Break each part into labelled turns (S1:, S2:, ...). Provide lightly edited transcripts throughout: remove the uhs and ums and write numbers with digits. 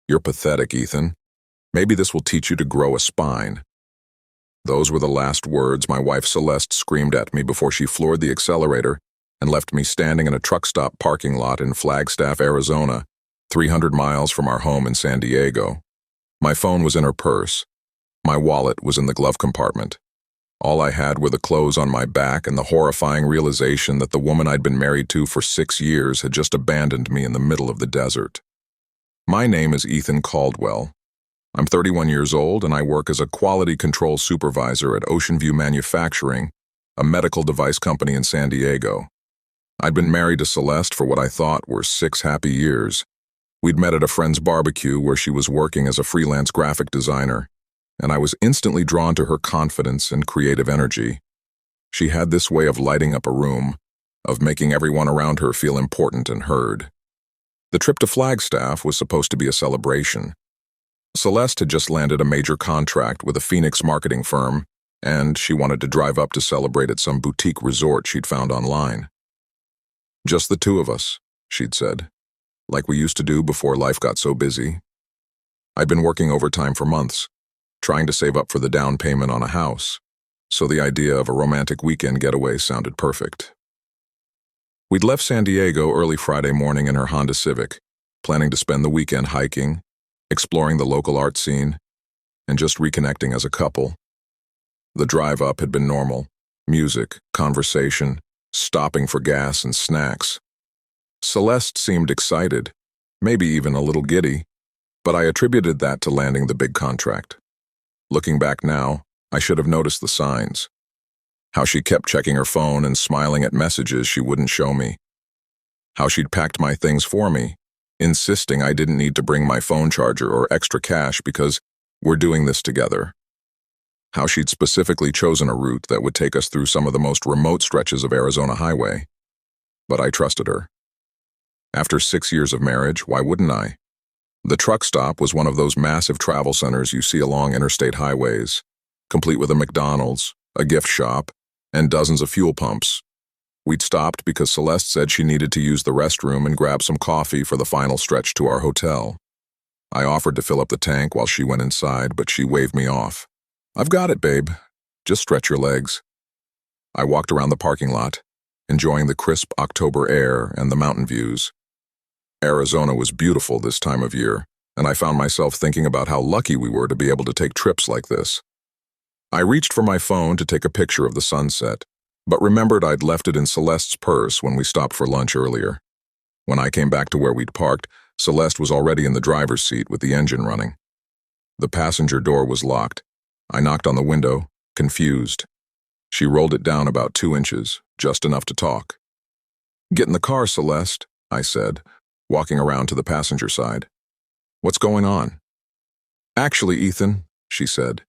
S1: You're pathetic, Ethan. Maybe this will teach you to grow a spine. Those were the last words my wife Celeste screamed at me before she floored the accelerator and left me standing in a truck stop parking lot in Flagstaff, Arizona, 300 miles from our home in San Diego. My phone was in her purse. My wallet was in the glove compartment. All I had were the clothes on my back and the horrifying realization that the woman I'd been married to for 6 years had just abandoned me in the middle of the desert. My name is Ethan Caldwell. I'm 31 years old and I work as a quality control supervisor at Ocean View Manufacturing, a medical device company in San Diego. I'd been married to Celeste for what I thought were 6 happy years. We'd met at a friend's barbecue where she was working as a freelance graphic designer, and I was instantly drawn to her confidence and creative energy. She had this way of lighting up a room, of making everyone around her feel important and heard. The trip to Flagstaff was supposed to be a celebration. Celeste had just landed a major contract with a Phoenix marketing firm, and she wanted to drive up to celebrate at some boutique resort she'd found online. "Just the two of us," she'd said, "like we used to do before life got so busy." I'd been working overtime for months, trying to save up for the down payment on a house, so the idea of a romantic weekend getaway sounded perfect. We'd left San Diego early Friday morning in her Honda Civic, planning to spend the weekend hiking, exploring the local art scene, and just reconnecting as a couple. The drive up had been normal: music, conversation, stopping for gas and snacks. Celeste seemed excited, maybe even a little giddy, but I attributed that to landing the big contract. Looking back now, I should have noticed the signs. How she kept checking her phone and smiling at messages she wouldn't show me. How she'd packed my things for me, insisting I didn't need to bring my phone charger or extra cash because we're doing this together. How she'd specifically chosen a route that would take us through some of the most remote stretches of Arizona highway. But I trusted her. After 6 years of marriage, why wouldn't I? The truck stop was one of those massive travel centers you see along interstate highways, complete with a McDonald's, a gift shop, and dozens of fuel pumps. We'd stopped because Celeste said she needed to use the restroom and grab some coffee for the final stretch to our hotel. I offered to fill up the tank while she went inside, but she waved me off. "I've got it, babe. Just stretch your legs." I walked around the parking lot, enjoying the crisp October air and the mountain views. Arizona was beautiful this time of year, and I found myself thinking about how lucky we were to be able to take trips like this. I reached for my phone to take a picture of the sunset, but remembered I'd left it in Celeste's purse when we stopped for lunch earlier. When I came back to where we'd parked, Celeste was already in the driver's seat with the engine running. The passenger door was locked. I knocked on the window, confused. She rolled it down about 2 inches, just enough to talk. "Get in the car, Celeste," I said, walking around to the passenger side. "What's going on?" "Actually, Ethan," she said,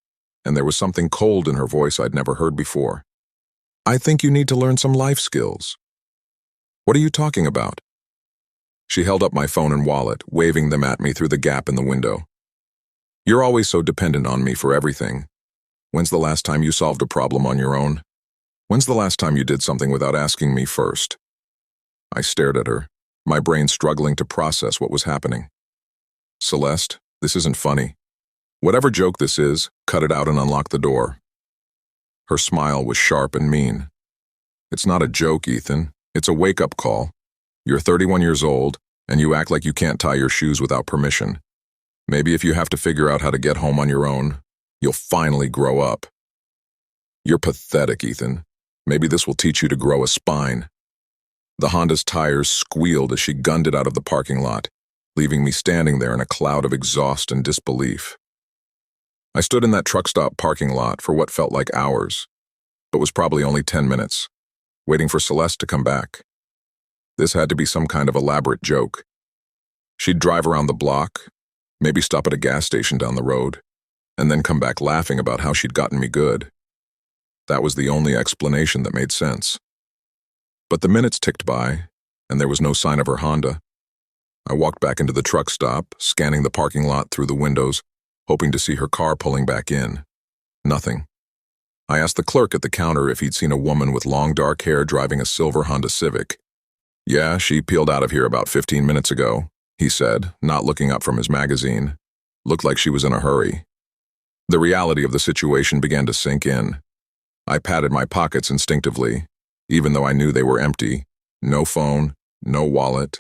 S1: and there was something cold in her voice I'd never heard before. "I think you need to learn some life skills." "What are you talking about?" She held up my phone and wallet, waving them at me through the gap in the window. "You're always so dependent on me for everything. When's the last time you solved a problem on your own? When's the last time you did something without asking me first?" I stared at her, my brain struggling to process what was happening. "Celeste, this isn't funny. Whatever joke this is, cut it out and unlock the door." Her smile was sharp and mean. "It's not a joke, Ethan. It's a wake-up call. You're 31 years old, and you act like you can't tie your shoes without permission. Maybe if you have to figure out how to get home on your own, you'll finally grow up." "You're pathetic, Ethan. Maybe this will teach you to grow a spine." The Honda's tires squealed as she gunned it out of the parking lot, leaving me standing there in a cloud of exhaust and disbelief. I stood in that truck stop parking lot for what felt like hours, but was probably only 10 minutes, waiting for Celeste to come back. This had to be some kind of elaborate joke. She'd drive around the block, maybe stop at a gas station down the road, and then come back laughing about how she'd gotten me good. That was the only explanation that made sense. But the minutes ticked by, and there was no sign of her Honda. I walked back into the truck stop, scanning the parking lot through the windows, hoping to see her car pulling back in. Nothing. I asked the clerk at the counter if he'd seen a woman with long dark hair driving a silver Honda Civic. "Yeah, she peeled out of here about 15 minutes ago," he said, not looking up from his magazine. Looked like she was in a hurry. The reality of the situation began to sink in. I patted my pockets instinctively, even though I knew they were empty. No phone, no wallet,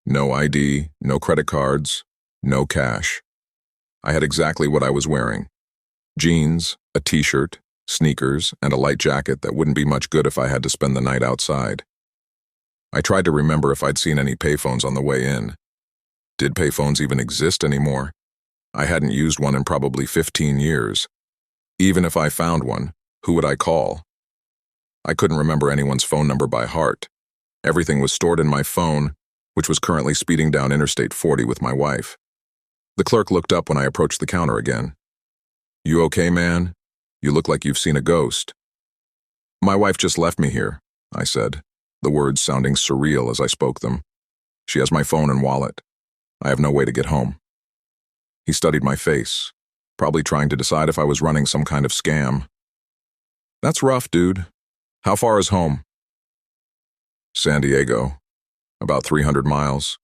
S1: no ID, no credit cards, no cash. I had exactly what I was wearing. Jeans, a t-shirt, sneakers, and a light jacket that wouldn't be much good if I had to spend the night outside. I tried to remember if I'd seen any payphones on the way in. Did payphones even exist anymore? I hadn't used one in probably 15 years. Even if I found one, who would I call? I couldn't remember anyone's phone number by heart. Everything was stored in my phone, which was currently speeding down Interstate 40 with my wife. The clerk looked up when I approached the counter again. "You okay, man? You look like you've seen a ghost." "My wife just left me here," I said, the words sounding surreal as I spoke them. "She has my phone and wallet. I have no way to get home." He studied my face, probably trying to decide if I was running some kind of scam. "That's rough, dude. How far is home?" "San Diego. About 300 miles.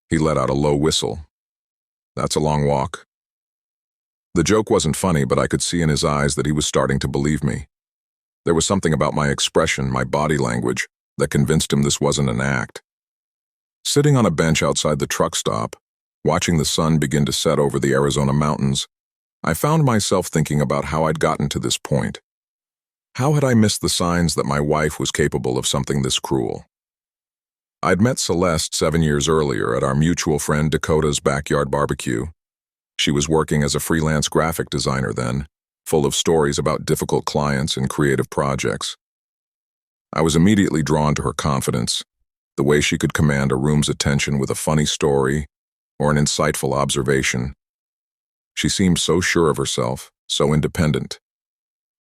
S1: He let out a low whistle. "That's a long walk." The joke wasn't funny, but I could see in his eyes that he was starting to believe me. There was something about my expression, my body language, that convinced him this wasn't an act. Sitting on a bench outside the truck stop, watching the sun begin to set over the Arizona mountains, I found myself thinking about how I'd gotten to this point. How had I missed the signs that my wife was capable of something this cruel? I'd met Celeste 7 years earlier at our mutual friend Dakota's backyard barbecue. She was working as a freelance graphic designer then, full of stories about difficult clients and creative projects. I was immediately drawn to her confidence, the way she could command a room's attention with a funny story or an insightful observation. She seemed so sure of herself, so independent.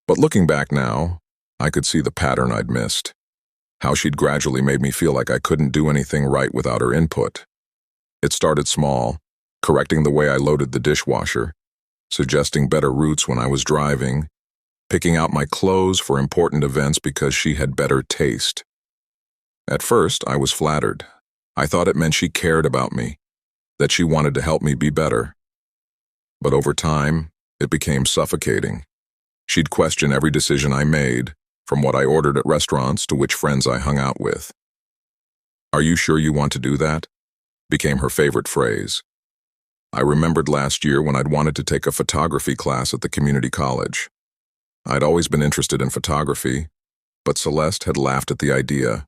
S1: But looking back now, I could see the pattern I'd missed. How she'd gradually made me feel like I couldn't do anything right without her input. It started small, correcting the way I loaded the dishwasher, suggesting better routes when I was driving, picking out my clothes for important events because she had better taste. At first, I was flattered. I thought it meant she cared about me, that she wanted to help me be better. But over time, it became suffocating. She'd question every decision I made, from what I ordered at restaurants to which friends I hung out with. "Are you sure you want to do that?" became her favorite phrase. I remembered last year when I'd wanted to take a photography class at the community college. I'd always been interested in photography, but Celeste had laughed at the idea.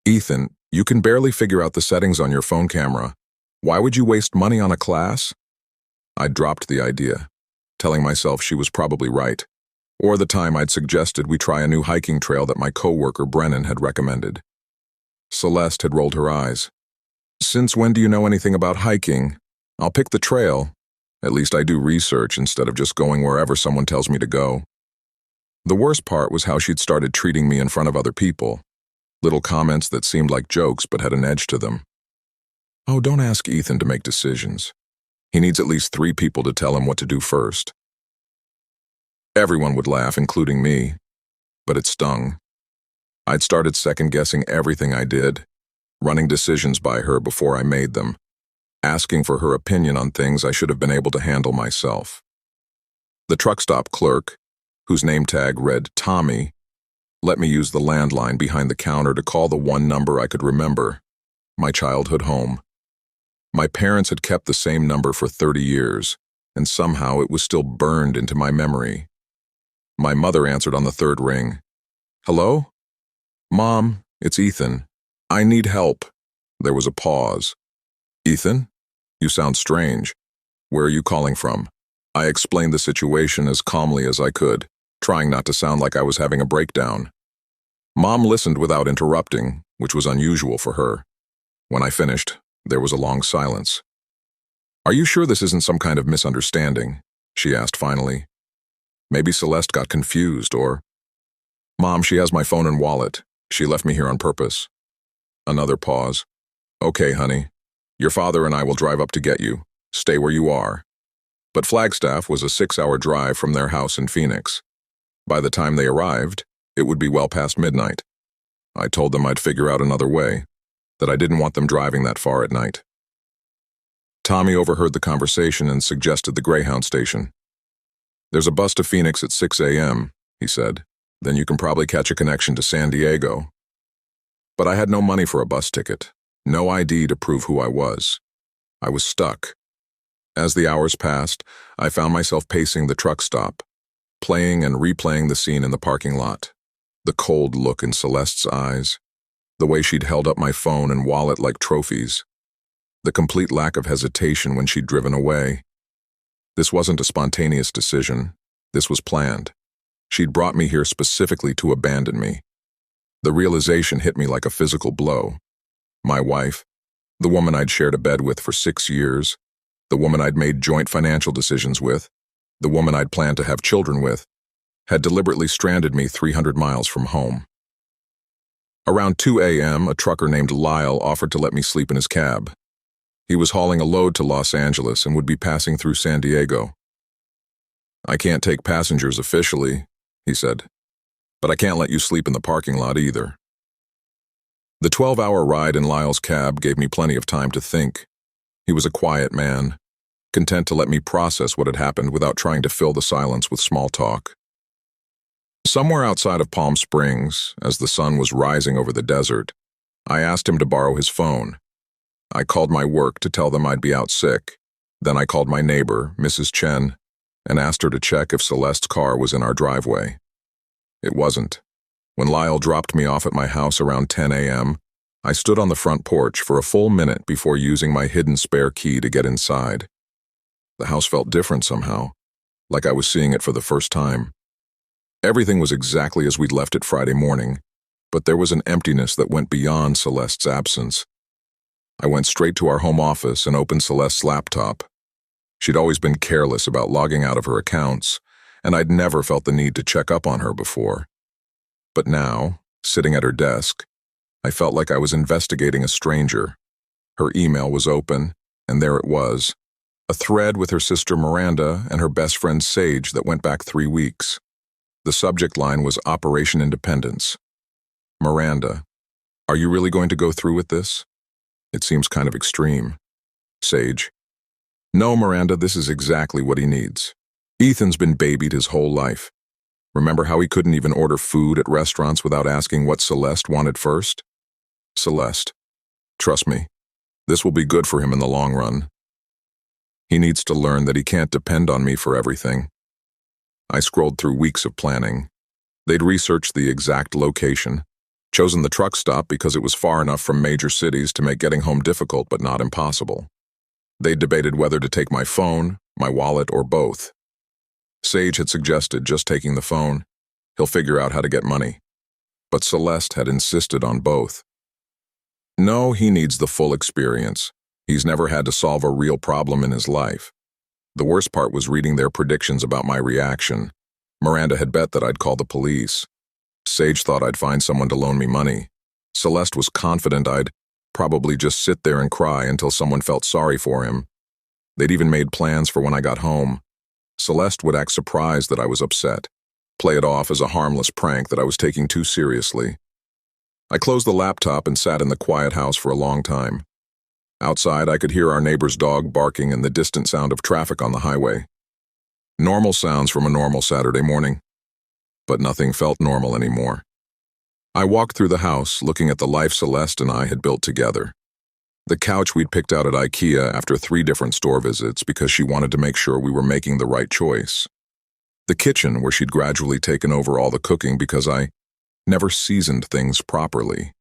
S1: "Ethan, you can barely figure out the settings on your phone camera. Why would you waste money on a class?" I dropped the idea, telling myself she was probably right, or the time I'd suggested we try a new hiking trail that my coworker Brennan had recommended. Celeste had rolled her eyes. "Since when do you know anything about hiking? I'll pick the trail. At least I do research instead of just going wherever someone tells me to go." The worst part was how she'd started treating me in front of other people. Little comments that seemed like jokes but had an edge to them. "Oh, don't ask Ethan to make decisions. He needs at least 3 people to tell him what to do first." Everyone would laugh, including me, but it stung. I'd started second-guessing everything I did, running decisions by her before I made them, asking for her opinion on things I should have been able to handle myself. The truck stop clerk, whose name tag read Tommy, let me use the landline behind the counter to call the one number I could remember, my childhood home. My parents had kept the same number for 30 years, and somehow it was still burned into my memory. My mother answered on the 3rd ring. "Hello? Mom, it's Ethan. I need help." There was a pause. "Ethan? You sound strange. Where are you calling from?" I explained the situation as calmly as I could, trying not to sound like I was having a breakdown. Mom listened without interrupting, which was unusual for her. When I finished, there was a long silence. "Are you sure this isn't some kind of misunderstanding?" she asked finally. "Maybe Celeste got confused, or—" "Mom, she has my phone and wallet. She left me here on purpose." Another pause. "Okay, honey. Your father and I will drive up to get you. Stay where you are." But Flagstaff was a 6-hour drive from their house in Phoenix. By the time they arrived, it would be well past midnight. I told them I'd figure out another way, that I didn't want them driving that far at night. Tommy overheard the conversation and suggested the Greyhound station. "There's a bus to Phoenix at 6 a.m., he said. "Then you can probably catch a connection to San Diego." But I had no money for a bus ticket, no ID to prove who I was. I was stuck. As the hours passed, I found myself pacing the truck stop, playing and replaying the scene in the parking lot. The cold look in Celeste's eyes, the way she'd held up my phone and wallet like trophies, the complete lack of hesitation when she'd driven away. This wasn't a spontaneous decision. This was planned. She'd brought me here specifically to abandon me. The realization hit me like a physical blow. My wife, the woman I'd shared a bed with for 6 years, the woman I'd made joint financial decisions with, the woman I'd planned to have children with, had deliberately stranded me 300 miles from home. Around 2 a.m., a trucker named Lyle offered to let me sleep in his cab. He was hauling a load to Los Angeles and would be passing through San Diego. "I can't take passengers officially," he said, "but I can't let you sleep in the parking lot either." The 12-hour ride in Lyle's cab gave me plenty of time to think. He was a quiet man, content to let me process what had happened without trying to fill the silence with small talk. Somewhere outside of Palm Springs, as the sun was rising over the desert, I asked him to borrow his phone. I called my work to tell them I'd be out sick. Then I called my neighbor, Mrs. Chen, and asked her to check if Celeste's car was in our driveway. It wasn't. When Lyle dropped me off at my house around 10 a.m., I stood on the front porch for a full minute before using my hidden spare key to get inside. The house felt different somehow, like I was seeing it for the first time. Everything was exactly as we'd left it Friday morning, but there was an emptiness that went beyond Celeste's absence. I went straight to our home office and opened Celeste's laptop. She'd always been careless about logging out of her accounts, and I'd never felt the need to check up on her before. But now, sitting at her desk, I felt like I was investigating a stranger. Her email was open, and there it was, a thread with her sister Miranda and her best friend Sage that went back 3 weeks. The subject line was Operation Independence. Miranda, "Are you really going to go through with this? It seems kind of extreme." Sage, "No, Miranda, this is exactly what he needs. Ethan's been babied his whole life. Remember how he couldn't even order food at restaurants without asking what Celeste wanted first? Celeste, trust me, this will be good for him in the long run. He needs to learn that he can't depend on me for everything." I scrolled through weeks of planning. They'd researched the exact location, chosen the truck stop because it was far enough from major cities to make getting home difficult but not impossible. They'd debated whether to take my phone, my wallet, or both. Sage had suggested just taking the phone. He'll figure out how to get money. But Celeste had insisted on both. No, he needs the full experience. He's never had to solve a real problem in his life. The worst part was reading their predictions about my reaction. Miranda had bet that I'd call the police. Sage thought I'd find someone to loan me money. Celeste was confident I'd probably just sit there and cry until someone felt sorry for him. They'd even made plans for when I got home. Celeste would act surprised that I was upset, play it off as a harmless prank that I was taking too seriously. I closed the laptop and sat in the quiet house for a long time. Outside, I could hear our neighbor's dog barking and the distant sound of traffic on the highway. Normal sounds from a normal Saturday morning. But nothing felt normal anymore. I walked through the house, looking at the life Celeste and I had built together. The couch we'd picked out at IKEA after 3 different store visits because she wanted to make sure we were making the right choice. The kitchen where she'd gradually taken over all the cooking because I never seasoned things properly.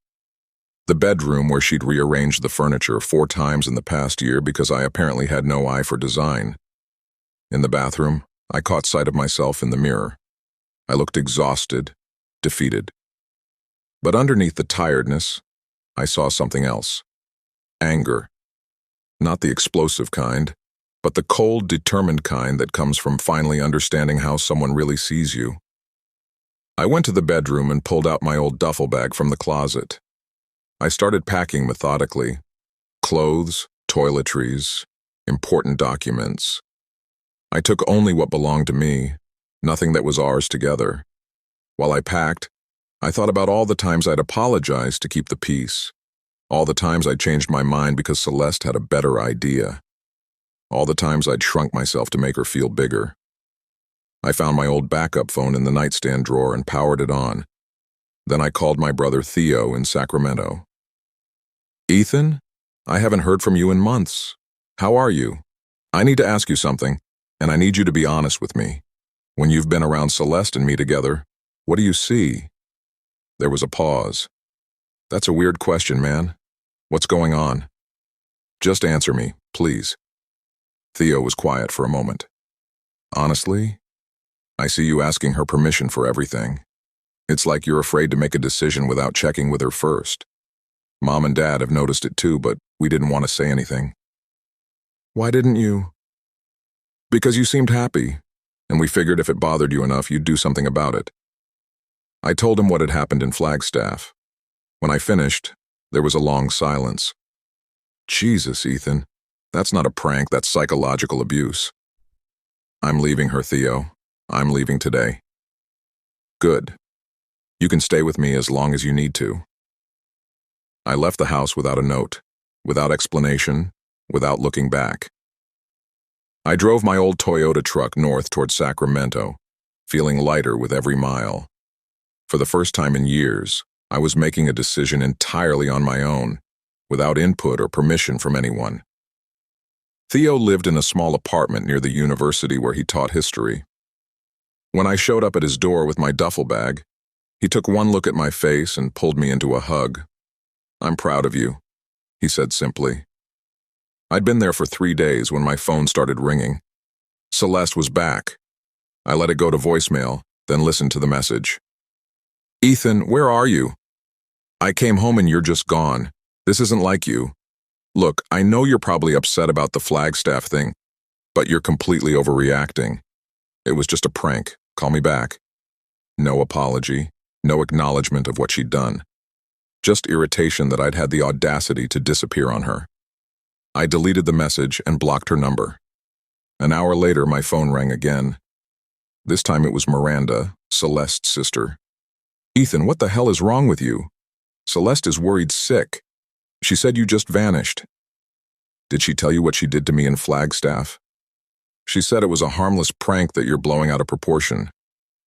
S1: The bedroom where she'd rearranged the furniture 4 times in the past year because I apparently had no eye for design. In the bathroom, I caught sight of myself in the mirror. I looked exhausted, defeated. But underneath the tiredness, I saw something else. Anger. Not the explosive kind, but the cold, determined kind that comes from finally understanding how someone really sees you. I went to the bedroom and pulled out my old duffel bag from the closet. I started packing methodically. Clothes, toiletries, important documents. I took only what belonged to me, nothing that was ours together. While I packed, I thought about all the times I'd apologized to keep the peace, all the times I'd changed my mind because Celeste had a better idea. all the times I'd shrunk myself to make her feel bigger. I found my old backup phone in the nightstand drawer and powered it on. Then I called my brother Theo in Sacramento. "Ethan, I haven't heard from you in months. How are you? I need to ask you something, and I need you to be honest with me. When you've been around Celeste and me together, what do you see?" There was a pause. "That's a weird question, man. What's going on? Just answer me, please." Theo was quiet for a moment. "Honestly, I see you asking her permission for everything. It's like you're afraid to make a decision without checking with her first. Mom and Dad have noticed it too, but we didn't want to say anything." "Why didn't you?" "Because you seemed happy, and we figured if it bothered you enough, you'd do something about it." I told him what had happened in Flagstaff. When I finished, there was a long silence. "Jesus, Ethan, that's not a prank, that's psychological abuse." "I'm leaving her, Theo. I'm leaving today." "Good. You can stay with me as long as you need to." I left the house without a note, without explanation, without looking back. I drove my old Toyota truck north toward Sacramento, feeling lighter with every mile. For the first time in years, I was making a decision entirely on my own, without input or permission from anyone. Theo lived in a small apartment near the university where he taught history. When I showed up at his door with my duffel bag, he took one look at my face and pulled me into a hug. "I'm proud of you," he said simply. I'd been there for 3 days when my phone started ringing. Celeste was back. I let it go to voicemail, then listened to the message. "Ethan, where are you? I came home and you're just gone. This isn't like you. Look, I know you're probably upset about the Flagstaff thing, but you're completely overreacting. It was just a prank. Call me back." No apology, no acknowledgement of what she'd done. Just irritation that I'd had the audacity to disappear on her. I deleted the message and blocked her number. An hour later, my phone rang again. This time it was Miranda, Celeste's sister. "Ethan, what the hell is wrong with you? Celeste is worried sick. She said you just vanished." "Did she tell you what she did to me in Flagstaff?" "She said it was a harmless prank that you're blowing out of proportion.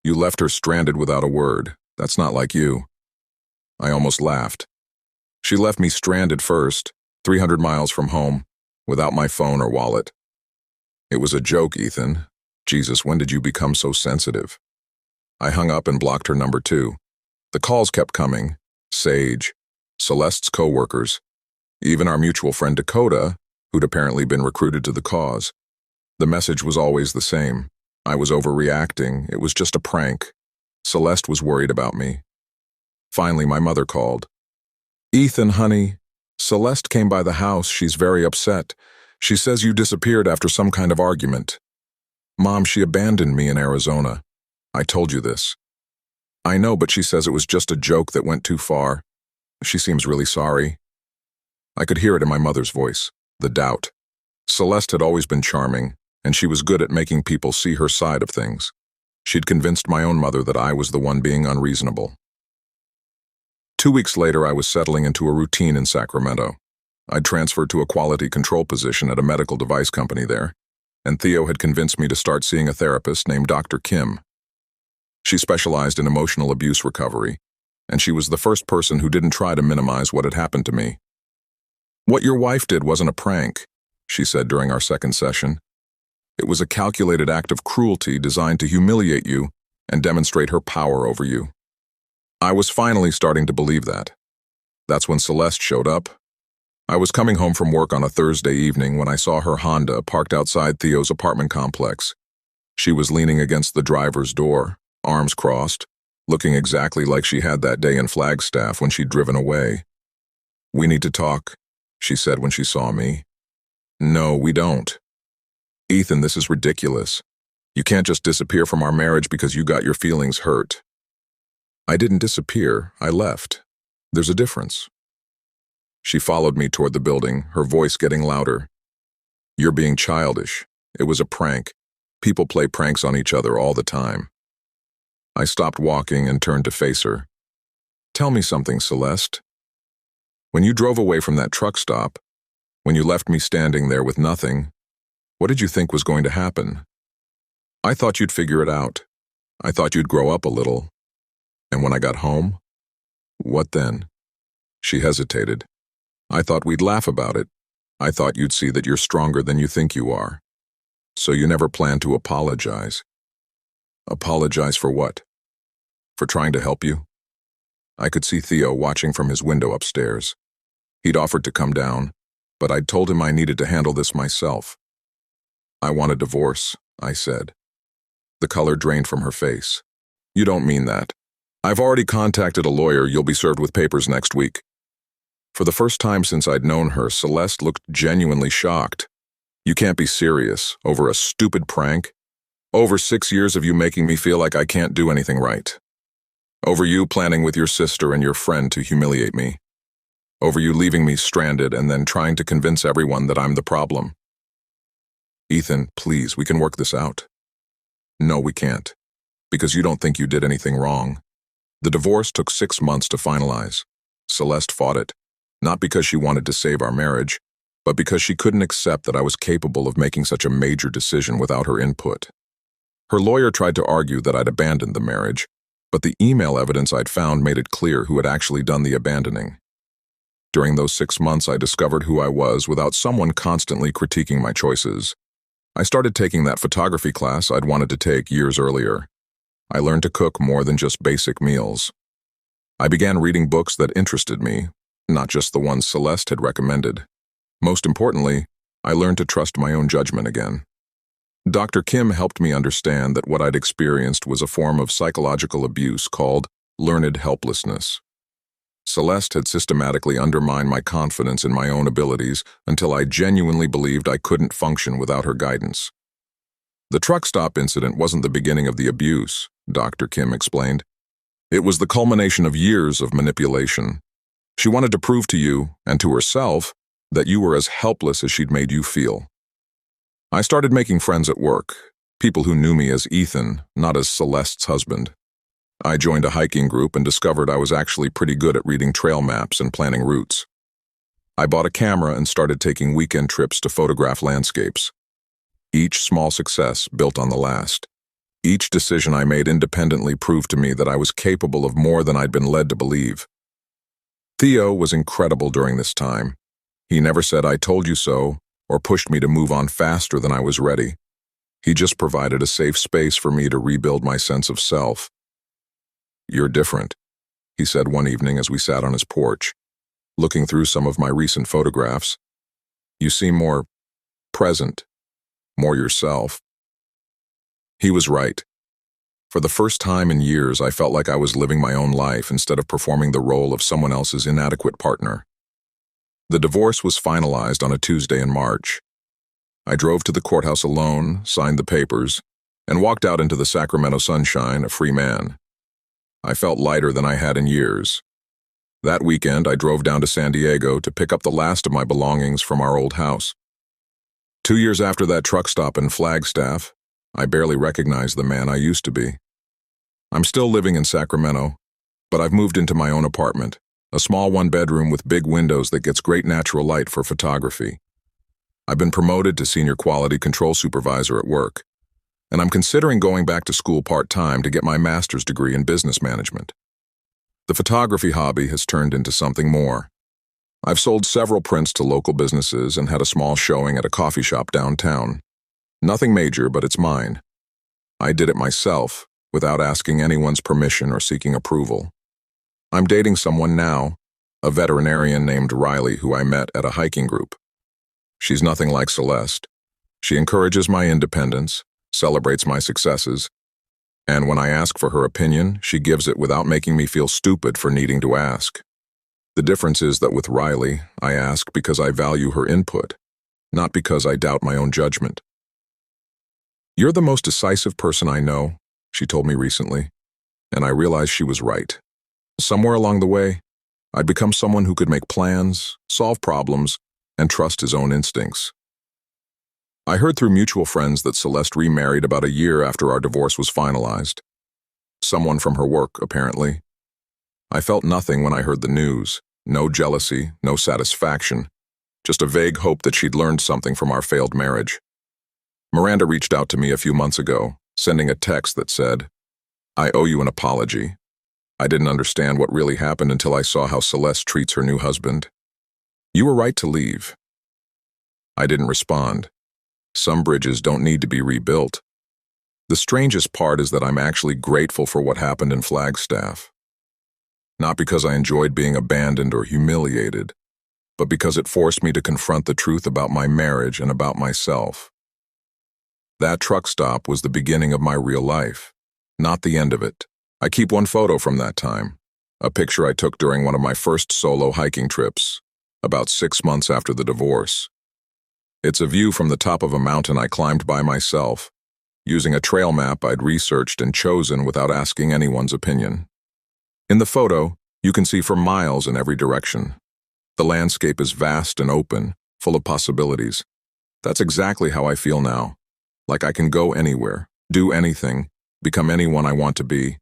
S1: You left her stranded without a word. That's not like you." I almost laughed. She left me stranded first, 300 miles from home, without my phone or wallet. "It was a joke, Ethan. Jesus, when did you become so sensitive?" I hung up and blocked her number too. The calls kept coming. Sage, Celeste's co-workers, even our mutual friend Dakota, who'd apparently been recruited to the cause. The message was always the same. I was overreacting. It was just a prank. Celeste was worried about me. Finally, my mother called. "Ethan, honey, Celeste came by the house. She's very upset. She says you disappeared after some kind of argument." "Mom, she abandoned me in Arizona. I told you this." "I know, but she says it was just a joke that went too far. She seems really sorry." I could hear it in my mother's voice, the doubt. Celeste had always been charming, and she was good at making people see her side of things. She'd convinced my own mother that I was the one being unreasonable. 2 weeks later, I was settling into a routine in Sacramento. I'd transferred to a quality control position at a medical device company there, and Theo had convinced me to start seeing a therapist named Dr. Kim. She specialized in emotional abuse recovery, and she was the first person who didn't try to minimize what had happened to me. "What your wife did wasn't a prank," she said during our second session. "It was a calculated act of cruelty designed to humiliate you and demonstrate her power over you." I was finally starting to believe that. That's when Celeste showed up. I was coming home from work on a Thursday evening when I saw her Honda parked outside Theo's apartment complex. She was leaning against the driver's door, arms crossed, looking exactly like she had that day in Flagstaff when she'd driven away. "We need to talk," she said when she saw me. "No, we don't." "Ethan, this is ridiculous. You can't just disappear from our marriage because you got your feelings hurt." "I didn't disappear, I left. There's a difference." She followed me toward the building, her voice getting louder. "You're being childish. It was a prank. People play pranks on each other all the time." I stopped walking and turned to face her. "Tell me something, Celeste. When you drove away from that truck stop, when you left me standing there with nothing, What did you think was going to happen? I thought you'd figure it out. I thought you'd grow up a little. And when I got home? What then? She hesitated. I thought we'd laugh about it. I thought you'd see that you're stronger than you think you are. So you never planned to apologize. Apologize for what? For trying to help you? I could see Theo watching from his window upstairs. He'd offered to come down, but I'd told him I needed to handle this myself. I want a divorce, I said. The color drained from her face. You don't mean that. I've already contacted a lawyer. You'll be served with papers next week. For the first time since I'd known her, Celeste looked genuinely shocked. You can't be serious over a stupid prank? Over 6 years of you making me feel like I can't do anything right. Over you planning with your sister and your friend to humiliate me. Over you leaving me stranded and then trying to convince everyone that I'm the problem. Ethan, please, we can work this out. No, we can't. Because you don't think you did anything wrong. The divorce took 6 months to finalize. Celeste fought it, not because she wanted to save our marriage, but because she couldn't accept that I was capable of making such a major decision without her input. Her lawyer tried to argue that I'd abandoned the marriage, but the email evidence I'd found made it clear who had actually done the abandoning. During those 6 months, I discovered who I was without someone constantly critiquing my choices. I started taking that photography class I'd wanted to take years earlier. I learned to cook more than just basic meals. I began reading books that interested me, not just the ones Celeste had recommended. Most importantly, I learned to trust my own judgment again. Dr. Kim helped me understand that what I'd experienced was a form of psychological abuse called learned helplessness. Celeste had systematically undermined my confidence in my own abilities until I genuinely believed I couldn't function without her guidance. The truck stop incident wasn't the beginning of the abuse, Dr. Kim explained. It was the culmination of years of manipulation. She wanted to prove to you, and to herself, that you were as helpless as she'd made you feel. I started making friends at work, people who knew me as Ethan, not as Celeste's husband. I joined a hiking group and discovered I was actually pretty good at reading trail maps and planning routes. I bought a camera and started taking weekend trips to photograph landscapes. Each small success built on the last. Each decision I made independently proved to me that I was capable of more than I'd been led to believe. Theo was incredible during this time. He never said "I told you so" or pushed me to move on faster than I was ready. He just provided a safe space for me to rebuild my sense of self. You're different, he said one evening as we sat on his porch, looking through some of my recent photographs. You seem more present, more yourself. He was right. For the first time in years, I felt like I was living my own life instead of performing the role of someone else's inadequate partner. The divorce was finalized on a Tuesday in March. I drove to the courthouse alone, signed the papers, and walked out into the Sacramento sunshine, a free man. I felt lighter than I had in years. That weekend, I drove down to San Diego to pick up the last of my belongings from our old house. 2 years after that truck stop in Flagstaff, I barely recognized the man I used to be. I'm still living in Sacramento, but I've moved into my own apartment, a small one-bedroom with big windows that gets great natural light for photography. I've been promoted to senior quality control supervisor at work, and I'm considering going back to school part-time to get my master's degree in business management. The photography hobby has turned into something more. I've sold several prints to local businesses and had a small showing at a coffee shop downtown. Nothing major, but it's mine. I did it myself, without asking anyone's permission or seeking approval. I'm dating someone now, a veterinarian named Riley who I met at a hiking group. She's nothing like Celeste. She encourages my independence, celebrates my successes, and when I ask for her opinion, she gives it without making me feel stupid for needing to ask. The difference is that with Riley, I ask because I value her input, not because I doubt my own judgment. You're the most decisive person I know, she told me recently, and I realized she was right. Somewhere along the way, I'd become someone who could make plans, solve problems, and trust his own instincts. I heard through mutual friends that Celeste remarried about a year after our divorce was finalized. Someone from her work, apparently. I felt nothing when I heard the news. No jealousy, no satisfaction. Just a vague hope that she'd learned something from our failed marriage. Miranda reached out to me a few months ago, sending a text that said, "I owe you an apology. I didn't understand what really happened until I saw how Celeste treats her new husband. You were right to leave." I didn't respond. Some bridges don't need to be rebuilt. The strangest part is that I'm actually grateful for what happened in Flagstaff. Not because I enjoyed being abandoned or humiliated, but because it forced me to confront the truth about my marriage and about myself. That truck stop was the beginning of my real life, not the end of it. I keep one photo from that time, a picture I took during one of my first solo hiking trips, about 6 months after the divorce. It's a view from the top of a mountain I climbed by myself, using a trail map I'd researched and chosen without asking anyone's opinion. In the photo, you can see for miles in every direction. The landscape is vast and open, full of possibilities. That's exactly how I feel now, like I can go anywhere, do anything, become anyone I want to be,